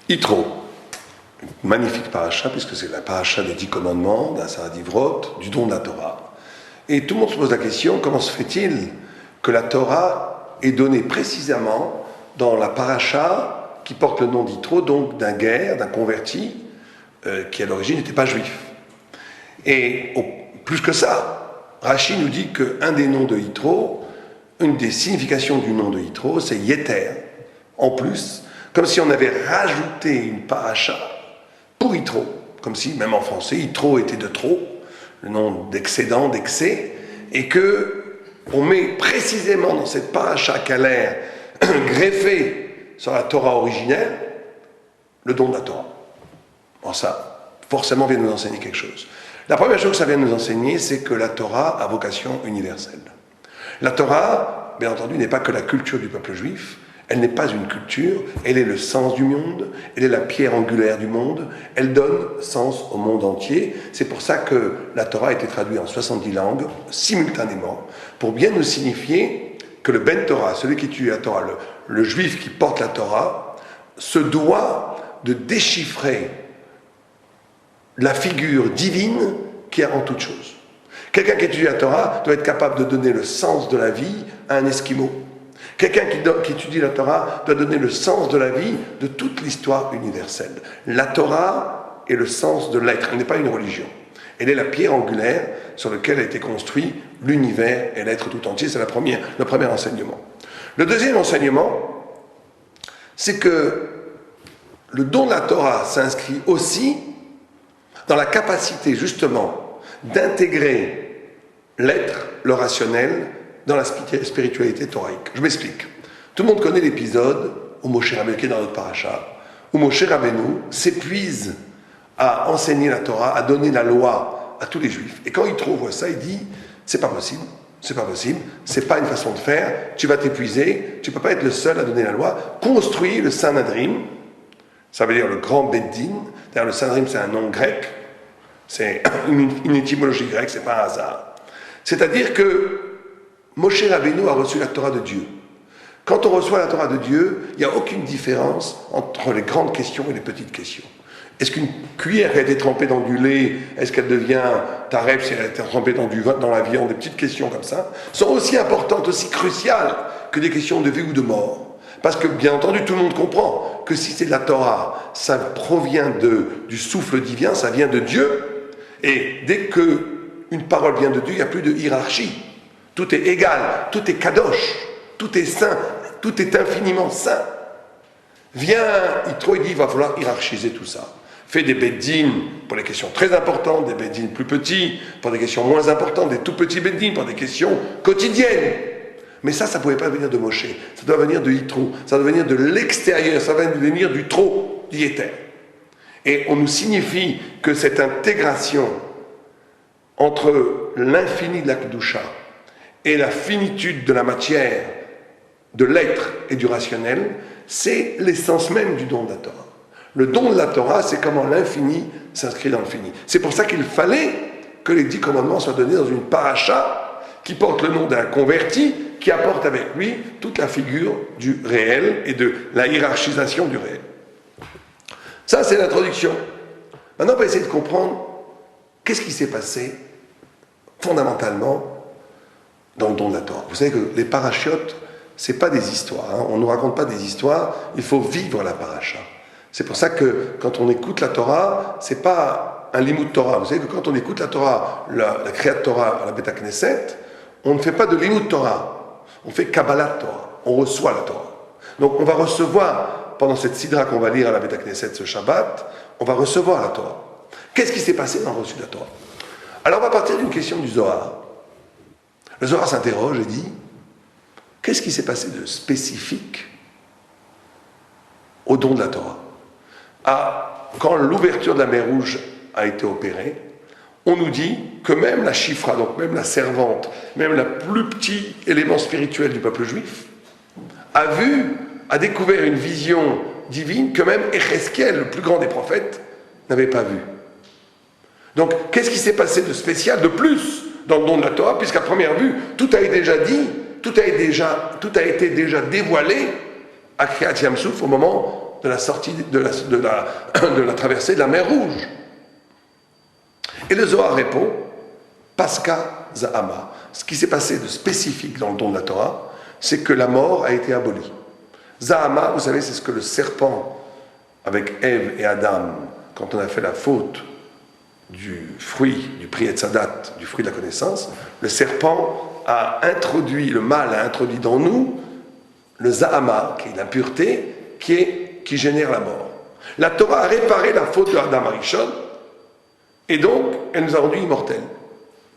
Yitro, magnifique paracha, puisque c'est la paracha des 10 commandements, d'Asara Divrot, du don de la Torah. Et tout le monde se pose la question, comment se fait-il que la Torah est donnée précisément dans la paracha qui porte le nom d'Yitro, donc d'un guerre, d'un converti, qui à l'origine n'était pas juif. Et plus que ça, Rashi nous dit qu'un des noms de Yitro, une des significations du nom de Yitro, c'est Yeter, en plus, comme si on avait rajouté une paracha pour Yitro, comme si, même en français, Yitro était de trop, le nom d'excédent, d'excès, et que on met précisément dans cette paracha qui a l'air greffée sur la Torah originelle, le don de la Torah. Bon, ça, forcément, vient nous enseigner quelque chose. La première chose que ça vient nous enseigner, c'est que la Torah a vocation universelle. La Torah, bien entendu, n'est pas que la culture du peuple juif, elle n'est pas une culture, elle est le sens du monde, elle est la pierre angulaire du monde, elle donne sens au monde entier. C'est pour ça que la Torah a été traduite en 70 langues, simultanément, pour bien nous signifier que le Ben Torah, celui qui étudie la Torah, le juif qui porte la Torah, se doit de déchiffrer la figure divine qui est en toute chose. Quelqu'un qui étudie la Torah doit être capable de donner le sens de la vie à un Esquimau. Quelqu'un qui étudie la Torah doit donner le sens de la vie de toute l'histoire universelle. La Torah est le sens de l'être, elle n'est pas une religion. Elle est la pierre angulaire sur laquelle a été construit l'univers et l'être tout entier. C'est le premier enseignement. Le deuxième enseignement, c'est que le don de la Torah s'inscrit aussi dans la capacité justement d'intégrer l'être, le rationnel, dans la spiritualité thoraïque. Je m'explique. Tout le monde connaît l'épisode où Moshe Rabbeinu, qui est dans notre paracha, où Moshe Rabbeinu s'épuise à enseigner la Torah, à donner la loi à tous les Juifs. Et quand il trouve ça, il dit, c'est pas possible, c'est pas une façon de faire, tu vas t'épuiser, tu peux pas être le seul à donner la loi. Construis le Sanhedrin, ça veut dire le grand Beddin. D'ailleurs, le Sanhedrin, c'est un nom grec, c'est une étymologie grecque, c'est pas un hasard. C'est-à-dire que Moshe Rabbeinu a reçu la Torah de Dieu. Quand on reçoit la Torah de Dieu, il n'y a aucune différence entre les grandes questions et les petites questions. Est-ce qu'une cuillère qui a été trempée dans du lait, est-ce qu'elle devient taref si elle a été trempée dans du vin, dans la viande? Des petites questions comme ça sont aussi importantes, aussi cruciales que des questions de vie ou de mort. Parce que, bien entendu, tout le monde comprend que si c'est de la Torah, ça provient du souffle divin, ça vient de Dieu. Et dès qu'une parole vient de Dieu, il n'y a plus de hiérarchie. Tout est égal, tout est kadosh, tout est saint, tout est infiniment saint. Viens, Yitro, il dit, il va falloir hiérarchiser tout ça. Fais des beddines pour les questions très importantes, des beddines plus petits, pour des questions moins importantes, des tout petits beddines pour des questions quotidiennes. Mais ça ne pouvait pas venir de Moshe, ça doit venir de Yitro, ça doit venir de l'extérieur, ça doit venir du trop, du Yeter. Et on nous signifie que cette intégration entre l'infini de la Kedusha et la finitude de la matière, de l'être et du rationnel, c'est l'essence même du don de la Torah. Le don de la Torah, c'est comment l'infini s'inscrit dans le fini. C'est pour ça qu'il fallait que les 10 commandements soient donnés dans une paracha qui porte le nom d'un converti, qui apporte avec lui toute la figure du réel et de la hiérarchisation du réel. Ça, c'est l'introduction. Maintenant, on va essayer de comprendre qu'est-ce qui s'est passé fondamentalement dans le don de la Torah. Vous savez que les parachiotes, ce n'est pas des histoires. On ne nous raconte pas des histoires, il faut vivre la paracha. C'est pour ça que quand on écoute la Torah, ce n'est pas un limud Torah. Vous savez que quand on écoute la Torah, la Kriyat Torah à la Beth Knesset, on ne fait pas de limud Torah, on fait Kabbalat Torah, on reçoit la Torah. Donc on va recevoir, pendant cette sidra qu'on va lire à la Beth Knesset ce Shabbat, on va recevoir la Torah. Qu'est-ce qui s'est passé dans le reçu de la Torah? Alors on va partir d'une question du Zohar. Le Zohar s'interroge et dit, qu'est-ce qui s'est passé de spécifique au don de la Torah? Quand l'ouverture de la mer Rouge a été opérée, on nous dit que même la Chifra, donc même la servante, même le plus petit élément spirituel du peuple juif, a découvert une vision divine que même Échesquiel, le plus grand des prophètes, n'avait pas vue. Donc, qu'est-ce qui s'est passé de spécial, de plus, dans le don de la Torah, puisqu'à première vue, tout a été déjà dit, tout a été déjà dévoilé à Kriyat Yam Souf au moment de la sortie de la traversée de la mer Rouge. Et le Zohar répond, Pascha Zahama. Ce qui s'est passé de spécifique dans le don de la Torah, c'est que la mort a été abolie. Zahama, vous savez, c'est ce que le serpent, avec Ève et Adam, quand on a fait la faute du fruit, du Pri Etzadat, du fruit de la connaissance, le serpent a introduit, le mal a introduit dans nous le Zahama, qui est l'impureté, qui génère la mort. La Torah a réparé la faute de Adam Arishon, et donc, elle nous a rendus immortels.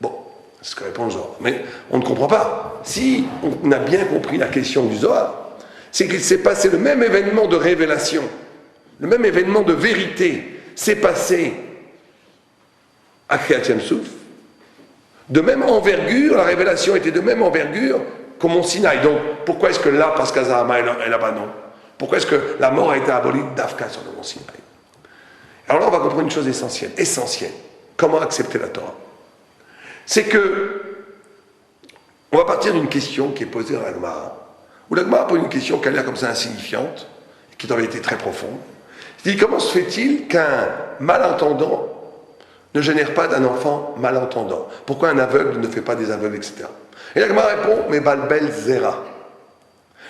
Bon, c'est ce que répond le Zohar. Mais on ne comprend pas. Si on a bien compris la question du Zohar, c'est qu'il s'est passé le même événement de révélation, le même événement de vérité s'est passé à Kriyat Yam Souf. De même envergure, la révélation était de même envergure qu'au mont Sinaï. Donc, pourquoi est-ce que là, Pascha Zahama, et là-bas non? Pourquoi est-ce que la mort a été abolie d'Afka sur le mont Sinaï? Alors là, on va comprendre une chose essentielle. Comment accepter la Torah? C'est que, on va partir d'une question qui est posée dans la Gemara, où la Gemara pose une question qui a l'air comme ça insignifiante, qui est en vérité très profonde. Il dit, comment se fait-il qu'un malentendant ne génère pas d'un enfant malentendant? Pourquoi un aveugle ne fait pas des aveugles, etc. Et la Gemara répond, mais Balbel Zera.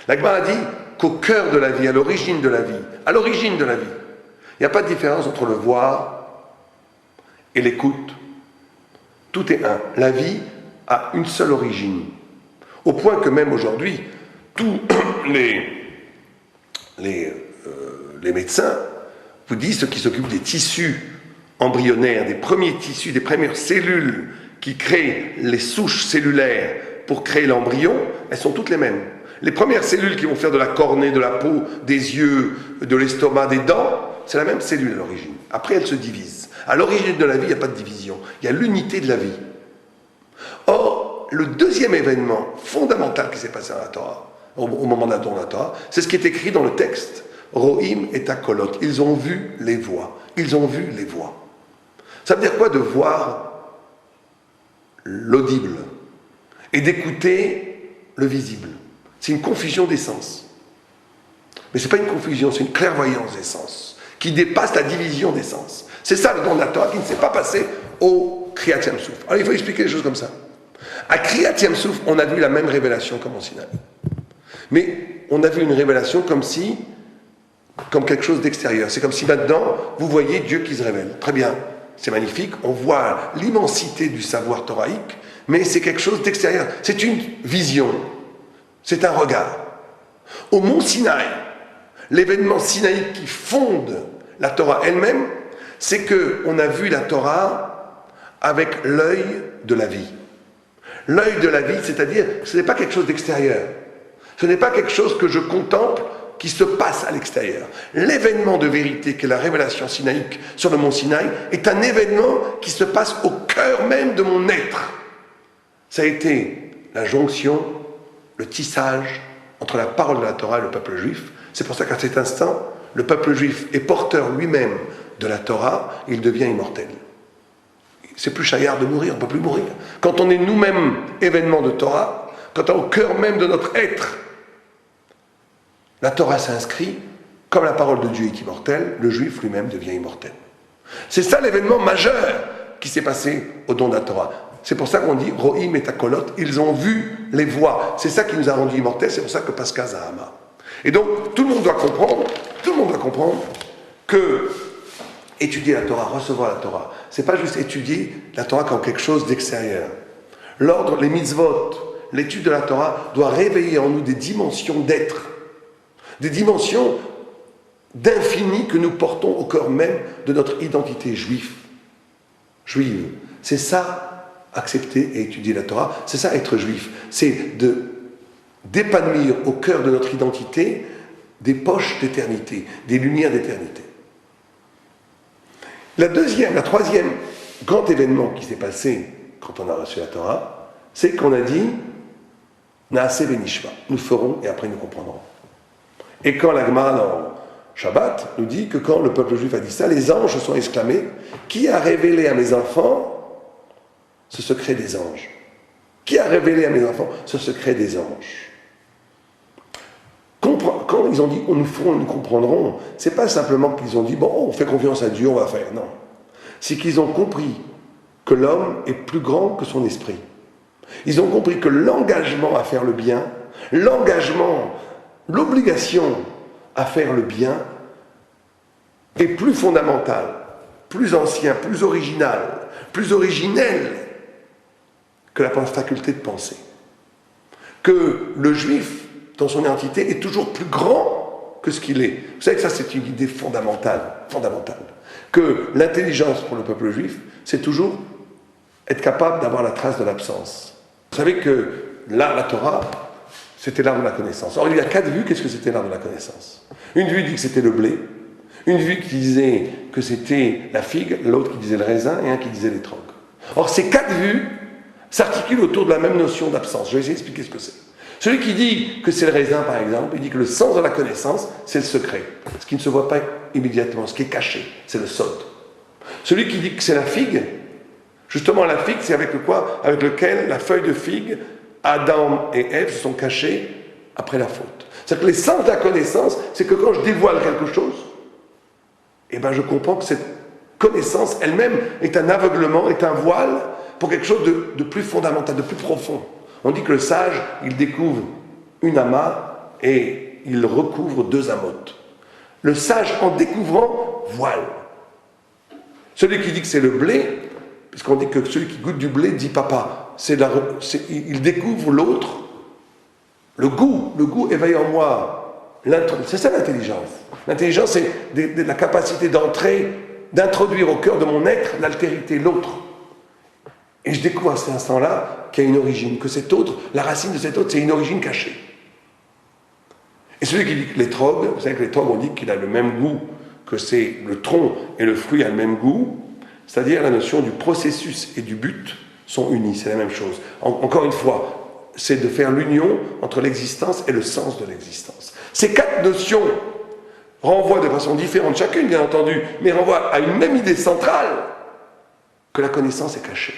La Gemara dit qu'au cœur de la vie, à l'origine de la vie, il n'y a pas de différence entre le voir et l'écoute. Tout est un. La vie a une seule origine. Au point que même aujourd'hui, tous les médecins vous disent, ceux qui s'occupent des tissus embryonnaires, des premiers tissus, des premières cellules qui créent les souches cellulaires pour créer l'embryon, elles sont toutes les mêmes. Les premières cellules qui vont faire de la cornée, de la peau, des yeux, de l'estomac, des dents, c'est la même cellule à l'origine. Après, elles se divisent. À l'origine de la vie, il n'y a pas de division. Il y a l'unité de la vie. Or, le deuxième événement fondamental qui s'est passé dans la Torah, au moment de la don de la Torah, c'est ce qui est écrit dans le texte. Rohim et Takolot. Ils ont vu les voix. Ils ont vu les voix. Ça veut dire quoi de voir l'audible et d'écouter le visible? C'est une confusion des sens. Mais ce n'est pas une confusion, c'est une clairvoyance des sens qui dépasse la division des sens. C'est ça le don de la Torah qui ne s'est pas passé au Kriyat Yam Souf. Alors il faut expliquer les choses comme ça. À Kriyat Yam Souf, on a vu la même révélation comme en Sinaï. Mais on a vu une révélation comme quelque chose d'extérieur. C'est comme si maintenant, vous voyez Dieu qui se révèle. Très bien, c'est magnifique, on voit l'immensité du savoir thoraïque, mais c'est quelque chose d'extérieur. C'est une vision, c'est un regard. Au mont Sinaï, l'événement sinaïque qui fonde la Torah elle-même, c'est qu'on a vu la Torah avec l'œil de la vie. L'œil de la vie, c'est-à-dire, ce n'est pas quelque chose d'extérieur. Ce n'est pas quelque chose que je contemple qui se passe à l'extérieur. L'événement de vérité qu'est la révélation sinaïque sur le mont Sinaï est un événement qui se passe au cœur même de mon être. Ça a été la jonction, le tissage entre la parole de la Torah et le peuple juif. C'est pour ça qu'à cet instant, le peuple juif est porteur lui-même de la Torah, il devient immortel. C'est plus chaillard de mourir, on ne peut plus mourir. Quand on est nous-mêmes événement de Torah, quand au cœur même de notre être, la Torah s'inscrit, comme la parole de Dieu est immortelle, le juif lui-même devient immortel. C'est ça l'événement majeur qui s'est passé au don de la Torah. C'est pour ça qu'on dit Rohim et Takolot, ils ont vu les voix. C'est ça qui nous a rendus immortels, c'est pour ça que Pascha Zahama. Et donc tout le monde doit comprendre que étudier la Torah, recevoir la Torah, c'est pas juste étudier la Torah comme quelque chose d'extérieur. L'ordre, les mitzvot, l'étude de la Torah doit réveiller en nous des dimensions d'être, des dimensions d'infini que nous portons au cœur même de notre identité juive. C'est ça, accepter et étudier la Torah, c'est ça être juif. C'est d'épanouir au cœur de notre identité des poches d'éternité, des lumières d'éternité. La troisième grand événement qui s'est passé quand on a reçu la Torah, c'est qu'on a dit Naaseh Benishma, nous ferons et après nous comprendrons. Et quand la Gemara dans Shabbat nous dit que quand le peuple juif a dit ça, les anges se sont exclamés, qui a révélé à mes enfants ce secret des anges? Qui a révélé à mes enfants ce secret des anges? quand ils ont dit on nous ferons, nous comprendrons, c'est pas simplement qu'ils ont dit bon, on fait confiance à Dieu, on va faire. Non. C'est qu'ils ont compris que l'homme est plus grand que son esprit. Ils ont compris que l'engagement à faire le bien, l'engagement, l'obligation à faire le bien est plus fondamental, plus ancien, plus original, plus originel que la faculté de penser. Que le juif, dans son identité, est toujours plus grand que ce qu'il est. Vous savez que ça, c'est une idée fondamentale. Que l'intelligence pour le peuple juif, c'est toujours être capable d'avoir la trace de l'absence. Vous savez que là, la Torah, c'était l'art de la connaissance. Or, il y a 4 vues, qu'est-ce que c'était l'art de la connaissance? Une vue dit que c'était le blé, une vue qui disait que c'était la figue, l'autre qui disait le raisin, et un qui disait l'étrog. Or, ces 4 vues s'articulent autour de la même notion d'absence. Je vais essayer d'expliquer ce que c'est. Celui qui dit que c'est le raisin, par exemple, il dit que le sens de la connaissance, c'est le secret. Ce qui ne se voit pas immédiatement, ce qui est caché, c'est le sod. Celui qui dit que c'est la figue, justement la figue, c'est avec le quoi? Avec lequel la feuille de figue, Adam et Ève se sont cachés après la faute. C'est-à-dire que l'essence de la connaissance, c'est que quand je dévoile quelque chose, eh ben je comprends que cette connaissance elle-même est un aveuglement, est un voile pour quelque chose de plus fondamental, de plus profond. On dit que le sage, il découvre une ama et il recouvre 2 amotes. Le sage, en découvrant, voile. Celui qui dit que c'est le blé, puisqu'on dit que celui qui goûte du blé dit papa, il découvre l'autre, le goût éveille en moi. C'est ça l'intelligence. L'intelligence, c'est la capacité d'introduire au cœur de mon être l'altérité, l'autre. Et je découvre à cet instant-là qu'il y a une origine, que cet autre, la racine de cet autre, c'est une origine cachée. Et celui qui dit que l'étrog, vous savez que l'étrog, on dit qu'il a le même goût, que c'est le tronc et le fruit a le même goût, c'est-à-dire la notion du processus et du but sont unis, c'est la même chose. Encore une fois, c'est de faire l'union entre l'existence et le sens de l'existence. Ces 4 notions renvoient de façon différente, chacune bien entendu, mais renvoient à une même idée centrale, que la connaissance est cachée,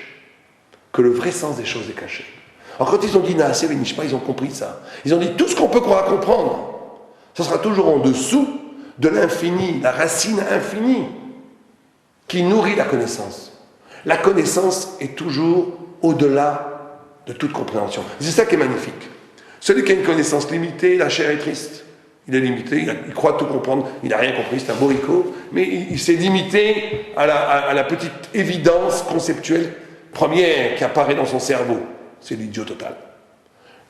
que le vrai sens des choses est caché. Alors quand ils ont dit Naaseh Benishma, ils ont compris ça. Ils ont dit tout ce qu'on peut croire comprendre, ça sera toujours en dessous de l'infini, la racine infinie qui nourrit la connaissance. La connaissance est toujours au-delà de toute compréhension. C'est ça qui est magnifique. Celui qui a une connaissance limitée, la chair est triste. Il est limité, il croit tout comprendre, il n'a rien compris, c'est un bourricot, mais il s'est limité à la petite évidence conceptuelle première qui apparaît dans son cerveau. C'est l'idiot total.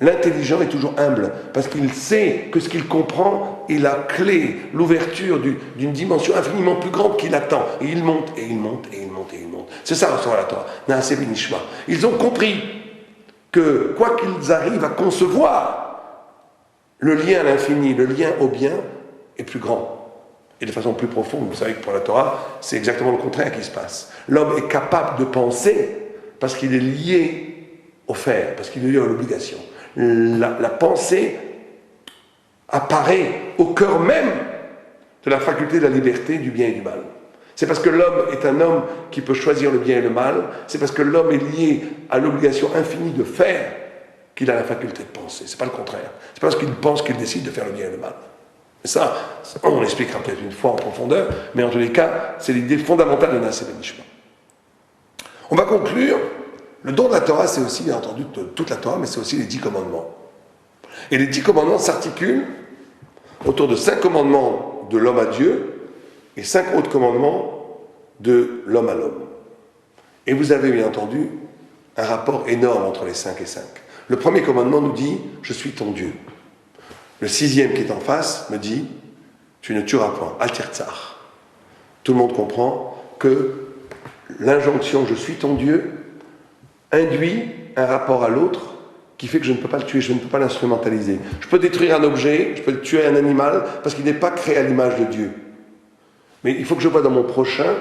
L'intelligent est toujours humble, parce qu'il sait que ce qu'il comprend est la clé, l'ouverture d'une dimension infiniment plus grande qui l'attend. Et il monte, et il monte, et il monte, et il monte. C'est ça, recevoir la Torah. Naaseh Benishma. Ils ont compris que, quoi qu'ils arrivent à concevoir, le lien à l'infini, le lien au bien, est plus grand. Et de façon plus profonde. Vous savez que pour la Torah, c'est exactement le contraire qui se passe. L'homme est capable de penser parce qu'il est lié au faire, parce qu'il est lié à l'obligation. La pensée apparaît au cœur même de la faculté de la liberté du bien et du mal. C'est parce que l'homme est un homme qui peut choisir le bien et le mal, c'est parce que l'homme est lié à l'obligation infinie de faire qu'il a la faculté de penser. C'est pas le contraire. C'est parce qu'il pense qu'il décide de faire le bien et le mal. Et ça, on l'expliquera peut-être une fois en profondeur, mais en tous les cas, c'est l'idée fondamentale de Naaseh Benishma. On va conclure. Le don de la Torah, c'est aussi, bien entendu, toute la Torah, mais c'est aussi les 10 commandements. Et les 10 commandements s'articulent autour de 5 commandements de l'homme à Dieu et 5 autres commandements de l'homme à l'homme. Et vous avez, bien entendu, un rapport énorme entre les 5 et 5. Le premier commandement nous dit « Je suis ton Dieu ». Le 6e qui est en face me dit « Tu ne tueras point, al tirtzar ». Tout le monde comprend que l'injonction « Je suis ton Dieu » induit un rapport à l'autre qui fait que je ne peux pas le tuer, je ne peux pas l'instrumentaliser. Je peux détruire un objet, je peux tuer un animal, parce qu'il n'est pas créé à l'image de Dieu. Mais il faut que je vois dans mon prochain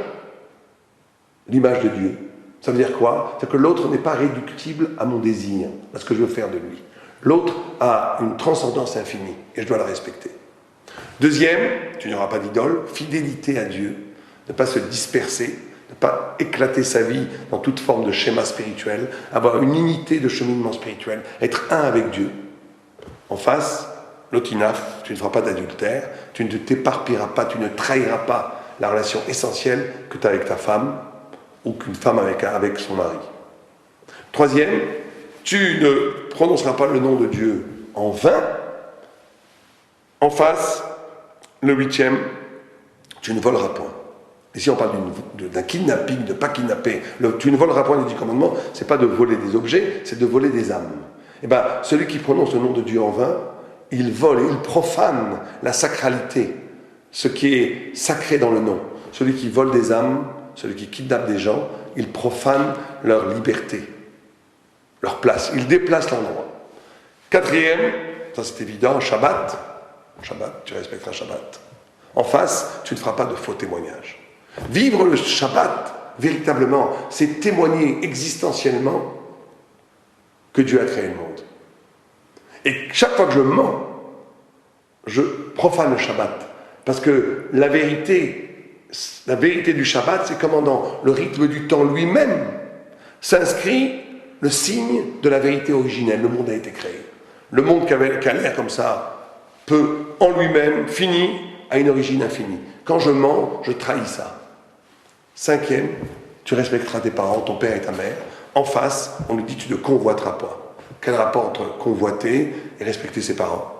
l'image de Dieu. Ça veut dire quoi? C'est que l'autre n'est pas réductible à mon désir, à ce que je veux faire de lui. L'autre a une transcendance infinie, et je dois la respecter. Deuxième, tu n'auras pas d'idole, fidélité à Dieu, ne pas se disperser, ne pas éclater sa vie dans toute forme de schéma spirituel, avoir une unité de cheminement spirituel, être un avec Dieu. En face, l'otinaf, tu ne feras pas d'adultère, tu ne t'éparpilleras pas, tu ne trahiras pas la relation essentielle que tu as avec ta femme ou qu'une femme avec son mari. Troisième, tu ne prononceras pas le nom de Dieu en vain. En face, le huitième, tu ne voleras point. Ici, on parle d'un kidnapping, de ne pas kidnapper. Tu ne voleras point, les 10 commandements, c'est pas de voler des objets, c'est de voler des âmes. Et bien, celui qui prononce le nom de Dieu en vain, il vole et il profane la sacralité, ce qui est sacré dans le nom. Celui qui vole des âmes, celui qui kidnappe des gens, il profane leur liberté, leur place, il déplace l'endroit. Quatrième, ça c'est évident, Shabbat, tu respecteras Shabbat. En face, tu ne feras pas de faux témoignages. Vivre le Shabbat, véritablement, c'est témoigner existentiellement que Dieu a créé le monde. Et chaque fois que je mens, je profane le Shabbat. Parce que la vérité du Shabbat, c'est comment dans le rythme du temps lui-même s'inscrit le signe de la vérité originelle. Le monde a été créé. Le monde qui a l'air comme ça peut, en lui-même, finir à une origine infinie. Quand je mens, je trahis ça. Cinquième, tu respecteras tes parents, ton père et ta mère. En face, on nous dit tu ne convoiteras pas. Quel rapport entre convoiter et respecter ses parents?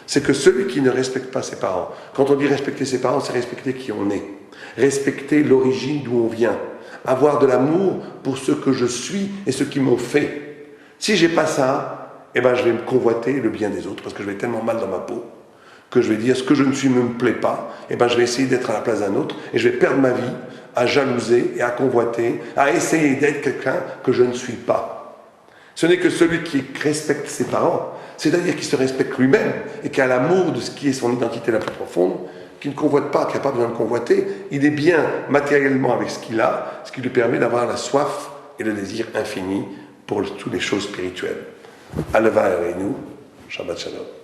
C'est que celui qui ne respecte pas ses parents, quand on dit respecter ses parents, c'est respecter qui on est, respecter l'origine d'où on vient, avoir de l'amour pour ce que je suis et ce qu'ils m'ont fait. Si j'ai pas ça, eh ben je vais me convoiter le bien des autres parce que je vais tellement mal dans ma peau que je vais dire ce que je ne suis ne me plaît pas, eh ben je vais essayer d'être à la place d'un autre et je vais perdre ma vie à jalouser et à convoiter, à essayer d'être quelqu'un que je ne suis pas. Ce n'est que celui qui respecte ses parents, c'est-à-dire qui se respecte lui-même et qui a l'amour de ce qui est son identité la plus profonde, qui ne convoite pas, qui n'a pas besoin de convoiter, il est bien matériellement avec ce qu'il a, ce qui lui permet d'avoir la soif et le désir infini pour toutes les choses spirituelles. Aleva Ereinu, Shabbat Shalom.